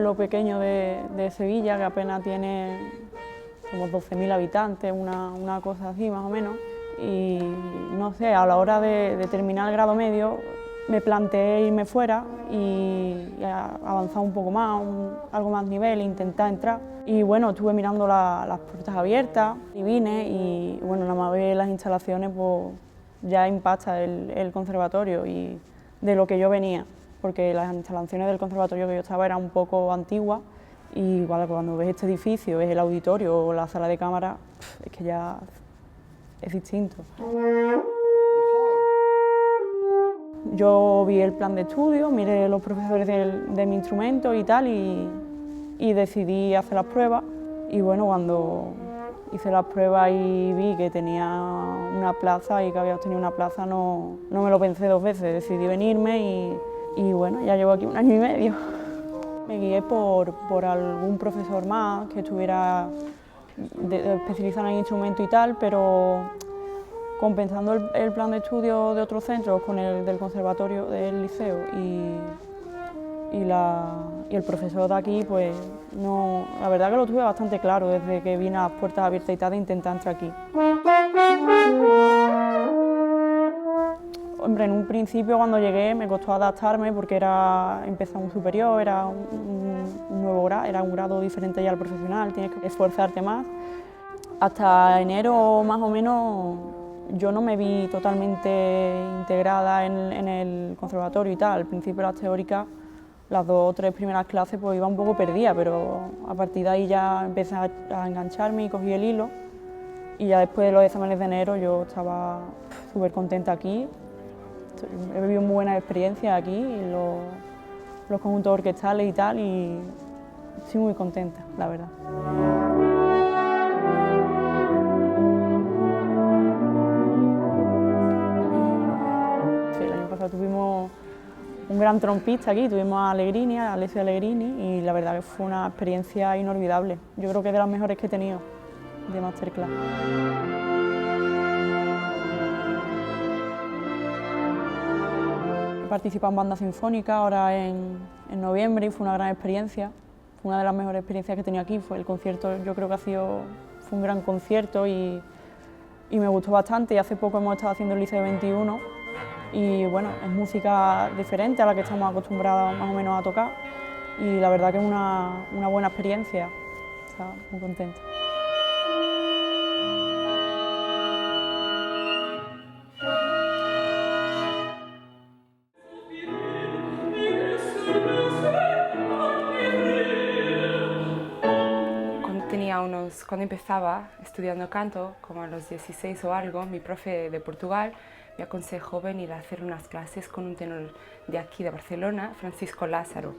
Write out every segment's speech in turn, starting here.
pueblo pequeño de Sevilla, que apenas tiene como 12.000 habitantes, una cosa así más o menos. Y no sé, a la hora de terminar el grado medio me planteé irme fuera y avanzar un poco más, algo más nivel, intentar entrar. Y bueno, estuve mirando las puertas abiertas y vine y bueno, nada más ver las instalaciones pues ya impacta el conservatorio y de lo que yo venía, porque las instalaciones del conservatorio que yo estaba eran un poco antiguas y igual cuando ves este edificio, ves el auditorio o la sala de cámara, es que ya es distinto. Yo vi el plan de estudio, miré los profesores de mi instrumento y tal y decidí hacer las pruebas y bueno, cuando hice las pruebas y vi que tenía una plaza y que había obtenido una plaza, no me lo pensé dos veces, decidí venirme y bueno, ya llevo aquí 1 año y medio. Me guié por algún profesor más que estuviera especializado en el instrumento y tal, pero compensando el plan de estudio de otros centros con el del conservatorio del liceo y el profesor de aquí, pues no, la verdad que lo tuve bastante claro desde que vine a las puertas abiertas y tal de intentar entrar aquí. Hombre, en un principio cuando llegué me costó adaptarme porque era empezar un superior, era un nuevo grado, era un grado diferente ya al profesional, tienes que esforzarte más. Hasta enero más o menos yo no me vi totalmente integrada en el conservatorio y tal. Al principio las teóricas, las 2 o 3 primeras clases pues iba un poco perdida, pero a partir de ahí ya empecé a engancharme y cogí el hilo. Y ya después de los exámenes de enero yo estaba súper contenta aquí. He vivido muy buenas experiencias aquí, los conjuntos orquestales y tal, y estoy muy contenta, la verdad. Sí, el año pasado tuvimos un gran trompista aquí, tuvimos a Allegrini, a Alessio Allegrini, y la verdad que fue una experiencia inolvidable. Yo creo que es de las mejores que he tenido de masterclass. He participado en banda sinfónica ahora en noviembre y fue una gran experiencia. Fue una de las mejores experiencias que he tenido aquí. Fue el concierto, yo creo que fue un gran concierto y me gustó bastante. Y hace poco hemos estado haciendo el Liceo 21 y bueno, es música diferente a la que estamos acostumbrados más o menos a tocar y la verdad que es una buena experiencia. O sea, muy contenta. Cuando empezaba estudiando canto, como a los 16 o algo, mi profe de Portugal me aconsejó venir a hacer unas clases con un tenor de aquí, de Barcelona, Francisco Lázaro.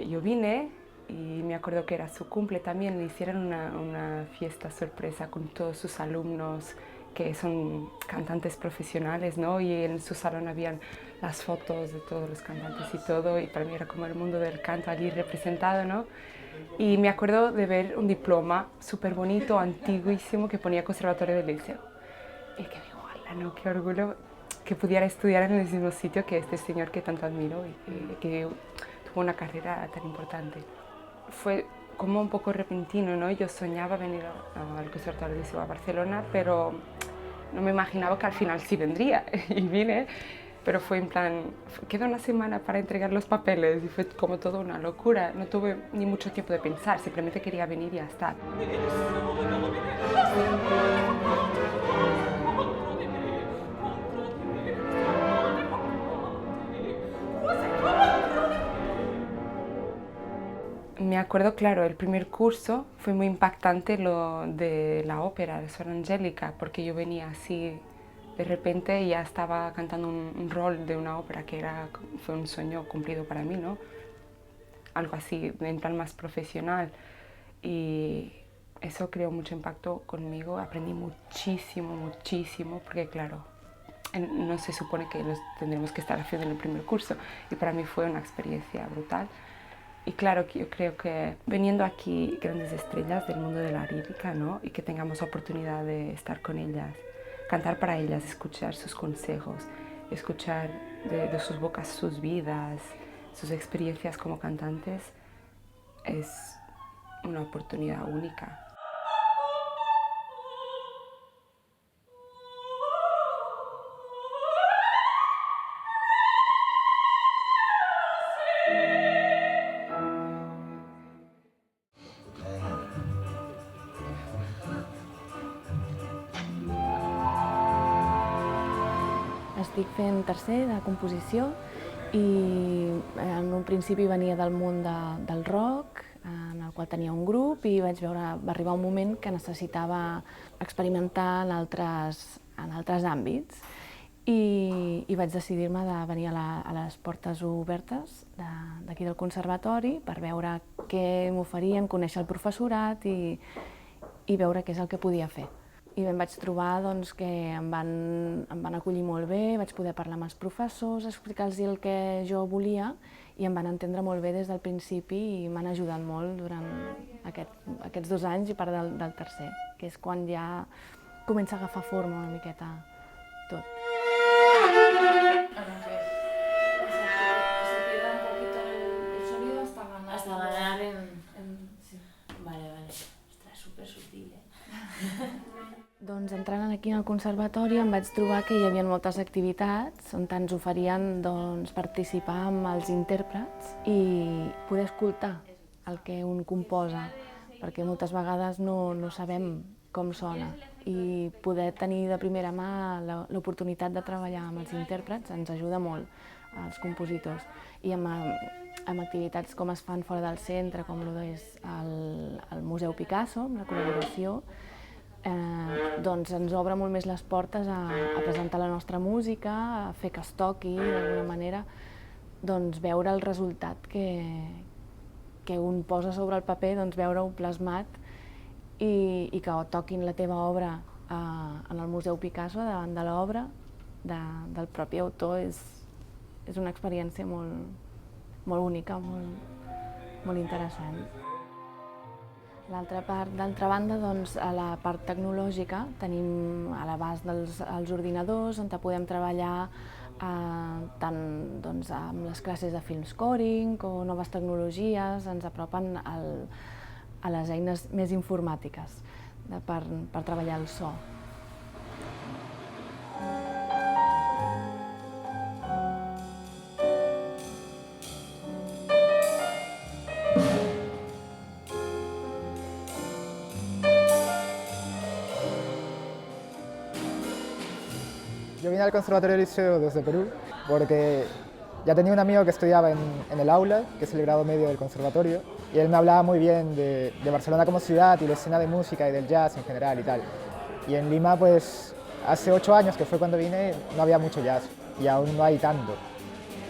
Yo vine y me acuerdo que era su cumple también, le hicieron una fiesta sorpresa con todos sus alumnos que son cantantes profesionales, ¿no? Y en su salón habían las fotos de todos los cantantes y todo, y para mí era como el mundo del canto allí representado, ¿no? Y me acuerdo de ver un diploma súper bonito, antiguísimo, que ponía Conservatorio del Liceo. Y que digo, ¡hala, no! ¡Qué orgullo que pudiera estudiar en el mismo sitio que este señor que tanto admiro y que tuvo una carrera tan importante! Fue como un poco repentino, ¿no? Yo soñaba venir al Conservatorio del Liceo a Barcelona, pero no me imaginaba que al final sí vendría. Y vine. Pero fue en plan, queda una semana para entregar los papeles y fue como toda una locura. No tuve ni mucho tiempo de pensar, simplemente quería venir y ya está. Me acuerdo, claro, el primer curso fue muy impactante lo de la ópera de Sor Angélica, porque yo venía así de repente ya estaba cantando un rol de una ópera que fue un sueño cumplido para mí, ¿no? Algo así, en plan más profesional. Y eso creó mucho impacto conmigo. Aprendí muchísimo, muchísimo, porque claro, no se supone que tendremos que estar haciendo en el primer curso. Y para mí fue una experiencia brutal. Y claro, yo creo que viniendo aquí grandes estrellas del mundo de la lírica, ¿no? Y que tengamos oportunidad de estar con ellas, cantar para ellas, escuchar sus consejos, escuchar de sus bocas sus vidas, sus experiencias como cantantes, es una oportunidad única. Estic fent tercer de composició i en un principi venia del món del rock, en el qual tenia un grup, i va arribar un moment que necessitava experimentar en altres àmbits i vaig decidir-me de venir a les portes obertes d'aquí del conservatori per veure què m'oferien, conèixer el professorat i veure què és el que podia fer. I em vaig trobar que em van acollir molt bé, vaig poder parlar amb els professors, explicar-los el que jo volia i em van entendre molt bé des del principi i m'han ajudat molt durant aquests 2 anys i part del tercer, que és quan ja comença a agafar forma una miqueta tot. Hasta ganar sí. Vale. Ostres, supersutil, Doncs entrant aquí al conservatori em vaig trobar que hi havia moltes activitats on ens oferien participar amb els intèrprets i poder escoltar el que un composa, perquè moltes vegades no sabem com sona i poder tenir de primera mà l'oportunitat de treballar amb els intèrprets ens ajuda molt als compositors. I amb activitats com es fan fora del centre, com és el Museu Picasso, amb la col·laboració, ens obre molt més les portes a presentar la nostra música, a fer que es toqui d'alguna manera, veure el resultat que un posa sobre el paper, veure-ho plasmat i que toquin la teva obra en el Museu Picasso davant de l'obra del propi autor és una experiència molt única, molt interessant. D'altra banda, a la part tecnològica tenim a l'abast els ordinadors on podem treballar tant amb les classes de film scoring o noves tecnologies, ens apropen a les eines més informàtiques per treballar el so. Yo vine al Conservatorio del Liceo desde Perú porque ya tenía un amigo que estudiaba en el aula, que es el grado medio del conservatorio, y él me hablaba muy bien de Barcelona como ciudad y la escena de música y del jazz en general y tal. Y en Lima, pues, hace 8 años, que fue cuando vine, no había mucho jazz y aún no hay tanto.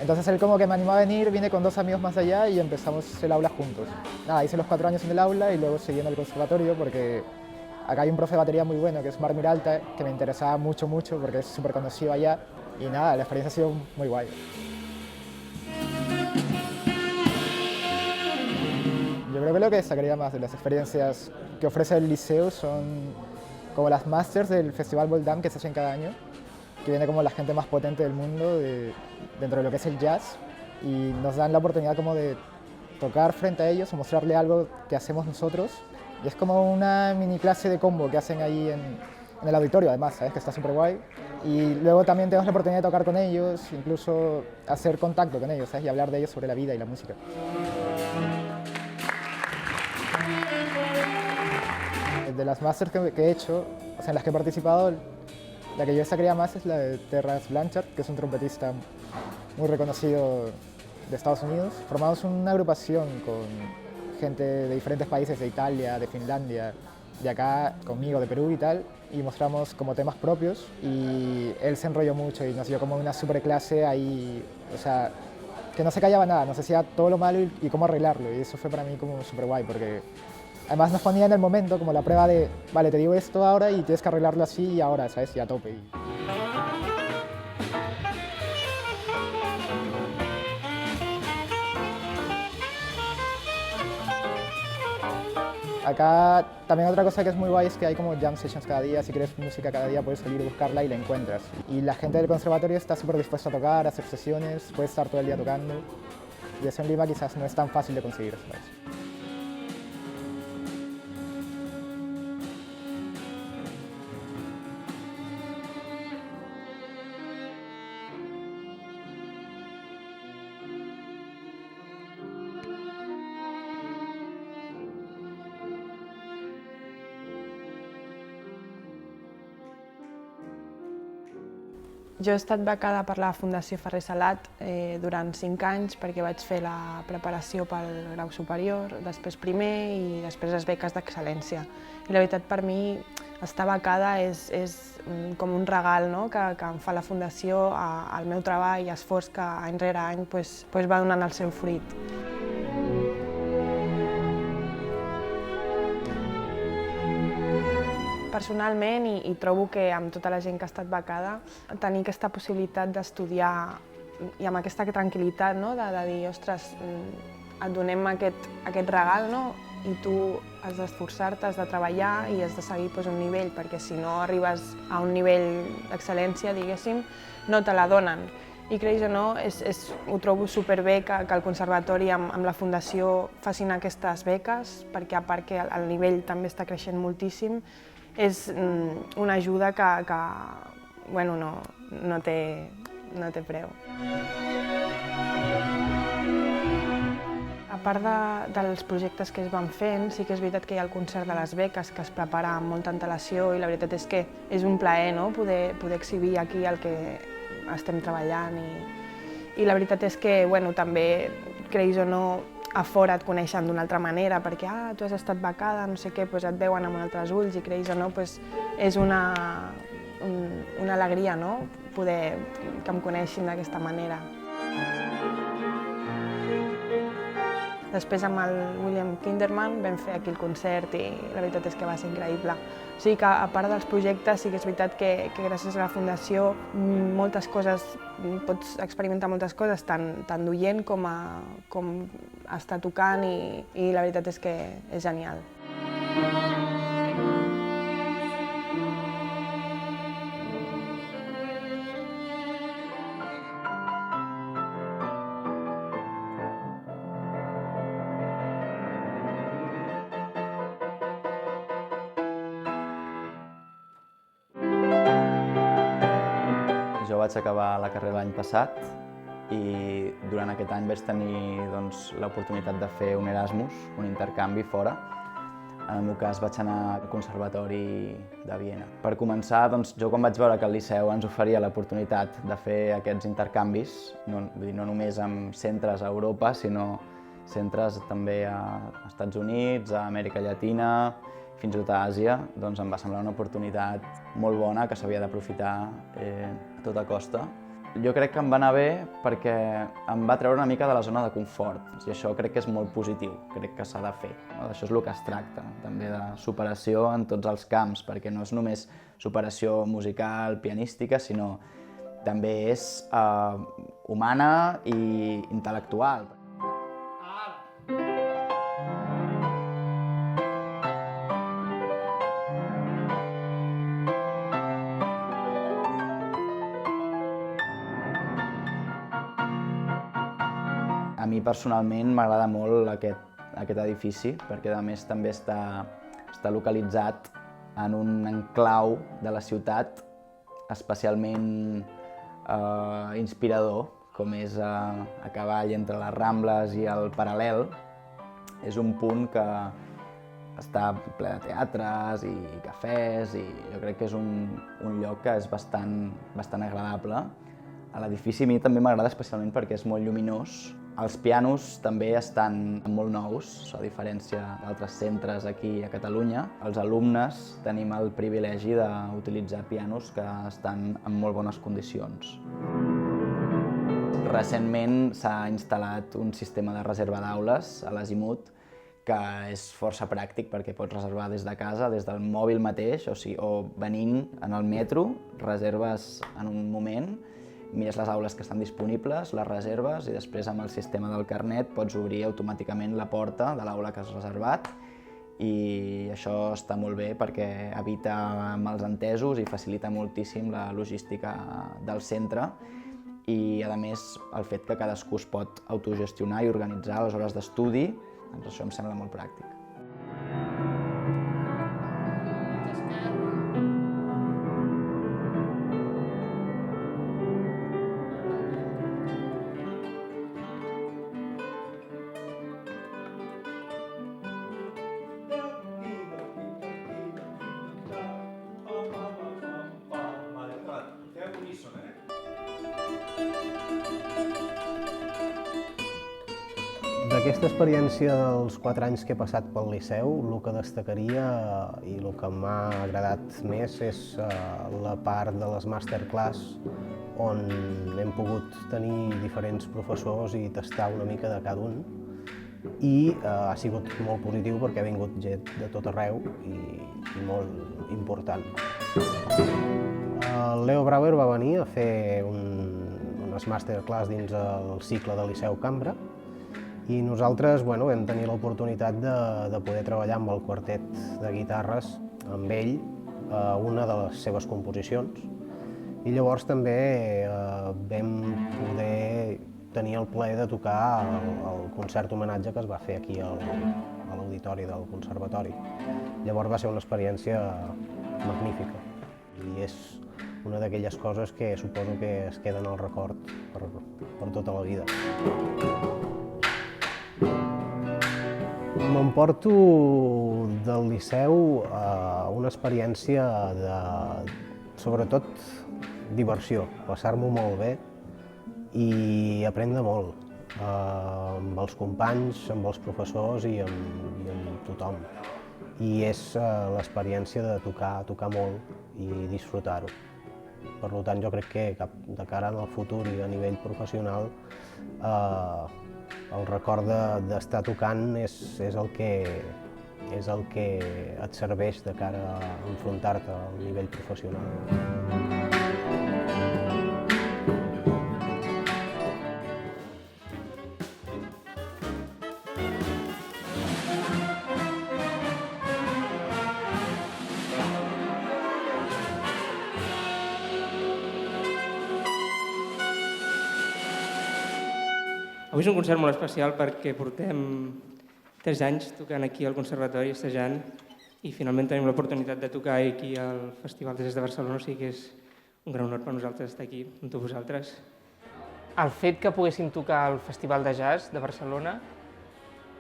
Entonces él como que me animó a venir, vine con 2 amigos más allá y empezamos el aula juntos. Nada, hice los 4 años en el aula y luego seguí en el conservatorio porque acá hay un profe de batería muy bueno que es Marc Miralta, que me interesaba mucho porque es súper conocido allá y nada, la experiencia ha sido muy guay. Yo creo que lo que sacaría más de las experiencias que ofrece el liceo son como las masters del Festival Voldam que se hacen cada año, que viene como la gente más potente del mundo dentro de lo que es el jazz y nos dan la oportunidad como de tocar frente a ellos o mostrarle algo que hacemos nosotros. Y es como una mini clase de combo que hacen ahí en el auditorio, además, ¿sabes? Que está súper guay. Y luego también tenemos la oportunidad de tocar con ellos, incluso hacer contacto con ellos, ¿sabes? Y hablar de ellos sobre la vida y la música. De las masters que he hecho, o sea, en las que he participado, la que yo destacaría más es la de Terrence Blanchard, que es un trompetista muy reconocido de Estados Unidos. Formamos una agrupación con gente de diferentes países, de Italia, de Finlandia, de acá, conmigo, de Perú y tal, y mostramos como temas propios y él se enrolló mucho y nos dio como una super clase ahí, o sea, que no se callaba nada, nos decía todo lo malo y cómo arreglarlo, y eso fue para mí como súper guay porque además nos ponía en el momento como la prueba de, vale, te digo esto ahora y tienes que arreglarlo así y ahora, ¿sabes? Y a tope. Acá también otra cosa que es muy guay es que hay como jam sessions cada día, si quieres música cada día puedes salir a buscarla y la encuentras. Y la gente del conservatorio está súper dispuesta a tocar, a hacer sesiones, puedes estar todo el día tocando. y eso en Lima quizás no es tan fácil de conseguir, ¿sabes? Jo he estat becada per la Fundació Ferrer Salat durant 5 anys perquè vaig fer la preparació pel grau superior, després primer i després les beques d'excel·lència. I la veritat, per mi, estar becada és com un regal, no?, que em fa la Fundació al meu treball i esforç que any rere any va donant el seu fruit. Personalment, i trobo que amb tota la gent que ha estat becada, tenir aquesta possibilitat d'estudiar i amb aquesta tranquil·litat, no?, de dir, ostres, et donem aquest regal, no?, i tu has d'esforçar-te, has de treballar i has de seguir un nivell, perquè si no arribes a un nivell d'excel·lència, diguéssim, no te la donen. I creguis o no, ho trobo superbé que el Conservatori amb la Fundació facin aquestes beques, perquè a part que el nivell també està creixent moltíssim, és una ajuda que bueno, no té preu. A part dels projectes que es van fent, sí que és veritat que hi ha el concert de les beques que es prepara amb molta antelació i la veritat és que és un plaer, no?, poder exhibir aquí el que estem treballant i la veritat és que bueno, també, creguis o no, a fora et coneixen d'una altra manera perquè tu has estat becada, no sé què, et veuen amb altres ulls i creguis o no, és una alegria, no?, poder que em coneixin d'aquesta manera. Després amb el William Kinderman vam fer aquí el concert i la veritat és que va ser increïble. O sigui que a part dels projectes sí que és veritat que gràcies a la Fundació moltes coses, pots experimentar moltes coses, tant d'oient com estar tocant i la veritat és que és genial. Jo vaig acabar la carrera l'any passat i durant aquest any vaig tenir l'oportunitat de fer un Erasmus, un intercanvi fora. En el meu cas vaig anar al Conservatori de Viena. Per començar, jo quan vaig veure que el Liceu ens oferia l'oportunitat de fer aquests intercanvis, no només amb centres a Europa, sinó centres també a Estats Units, a Amèrica Llatina, fins i tot a Àsia, doncs em va semblar una oportunitat molt bona que s'havia d'aprofitar a tota costa. Jo crec que em va anar bé perquè em va treure una mica de la zona de confort i això crec que és molt positiu, crec que s'ha de fer. Això és el que es tracta, també de superació en tots els camps, perquè no és només superació musical, pianística, sinó també és humana i intel·lectual. A mi personalment m'agrada molt aquest edifici perquè a més també està localitzat en un enclau de la ciutat especialment inspirador, com és a cavall entre les Rambles i el Paral·lel. És un punt que està ple de teatres i cafès i jo crec que és un lloc que és bastant agradable. A l'edifici a mi també m'agrada especialment perquè és molt lluminós. Els pianos també estan molt nous, a diferència d'altres centres aquí a Catalunya. Els alumnes tenim el privilegi d'utilitzar pianos que estan en molt bones condicions. Recentment s'ha instal·lat un sistema de reserva d'aules a l'Azimut que és força pràctic perquè pots reservar des de casa, des del mòbil mateix, o venint en el metro, reserves en un moment, mires les aules que estan disponibles, les reserves i després amb el sistema del carnet pots obrir automàticament la porta de l'aula que has reservat i això està molt bé perquè evita malentesos i facilita moltíssim la logística del centre i, a més, el fet que cadascú es pot autogestionar i organitzar les hores d'estudi, doncs això em sembla molt pràctic. D'aquesta experiència dels 4 anys que he passat pel Liceu, el que destacaria i el que m'ha agradat més és la part de les masterclass on hem pogut tenir diferents professors i tastar una mica de cada un i ha sigut molt positiu perquè ha vingut gent de tot arreu i molt important. El Leo Brauer va venir a fer unes masterclass dins el cicle de Liceu Cambra i nosaltres vam tenir l'oportunitat de poder treballar amb el quartet de guitarres, amb ell, una de les seves composicions. I llavors també vam poder tenir el plaer de tocar el concert homenatge que es va fer aquí a l'auditori del Conservatori. Llavors va ser una experiència magnífica i és una d'aquelles coses que suposo que es queden al record per tota la vida. M'emporto del Liceu una experiència de, sobretot, diversió, passar-m'ho molt bé i aprendre molt amb els companys, amb els professors i amb tothom. I és l'experiència de tocar molt i disfrutar-ho. Per tant, jo crec que de cara al futur i a nivell professional el record d'estar tocant és el que et serveix de cara a enfrontar-te al nivell professional. Avui és un concert molt especial perquè portem 3 anys tocant aquí al Conservatori, assajant, i finalment tenim l'oportunitat de tocar aquí al Festival de Jazz de Barcelona, o sigui que és un gran honor per nosaltres estar aquí amb tots vosaltres. El fet que poguéssim tocar al Festival de Jazz de Barcelona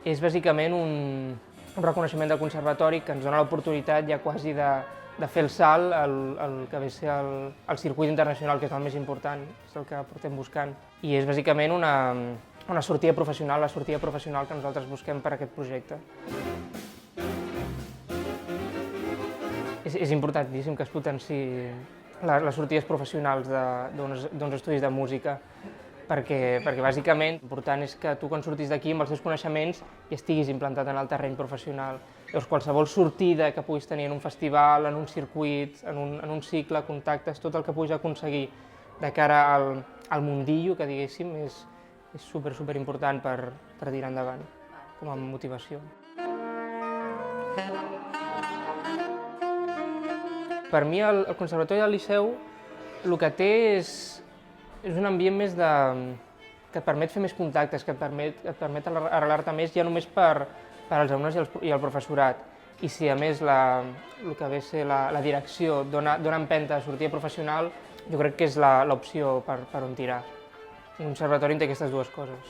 és bàsicament un reconeixement del Conservatori que ens dona l'oportunitat ja quasi de fer el salt al que ve a ser el circuit internacional, que és el més important, és el que portem buscant. I és bàsicament una sortida professional, la sortida professional que nosaltres busquem per a aquest projecte. És importantíssim que es potenciï les sortides professionals d'uns estudis de música, perquè bàsicament l'important és que tu quan surtis d'aquí amb els teus coneixements i estiguis implantat en el terreny professional. Llavors qualsevol sortida que puguis tenir en un festival, en un circuit, en un cicle, contactes, tot el que puguis aconseguir de cara al mundillo, que diguéssim, és super important per tirar endavant, com a motivació. Per mi el Conservatori del Liceu el que té és un ambient més que et permet fer més contactes, que et permet arrelar-te més ja només per als alumnes i el professorat. I si a més el que ve a ser la direcció dona empenta a sortida professional, jo crec que és l'opció per on tirar. Un conservatori té aquestes dues coses.